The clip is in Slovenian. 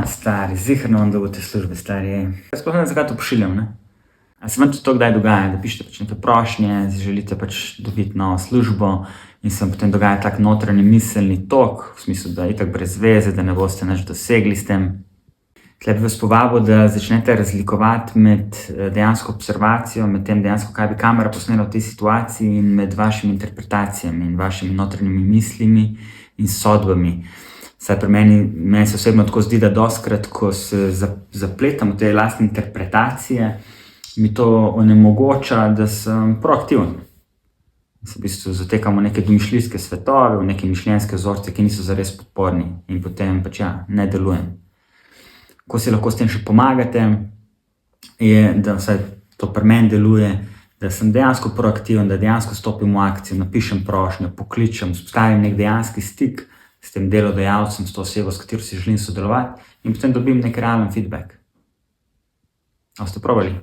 Stari, ziherno vam dolgo te službe, stari. Sploh ne vem, zakaj to pošiljam, ne. A se vam tudi to kdaj dogaja, da pišete pač neke prošnje, želite pač dobiti novo službo in se vam potem dogaja tak notranji miselni tok, v smislu, da itak brez veze, da ne boste nič dosegli s tem. Tule bi vas povabil, da začnete razlikovati med dejansko observacijo, med tem dejansko, kaj bi kamera posnela v tej situaciji in med vašimi interpretacijami in vašimi notranjimi mislimi in sodbami. Saj pri meni se osebno tako zdi, da dostikrat, ko se zapletam v te lastne interpretacije, mi to onemogoča, da sem proaktiven. Se v bistvu zatekam v neke domišljijske svetove, v neke mišljenjske vzorce, ki niso zares podporni in potem pač ne delujem. Ko si lahko s tem še pomagate, je, da vsaj to pri meni deluje, da sem dejansko proaktiven, da dejansko stopim v akcijo, napišem prošnjo, pokličem, vzpostavim nek dejanski stik s tem delodajalcem, s to osebo, s katero si želim sodelovati in potem dobim nek realen feedback. A ste probali?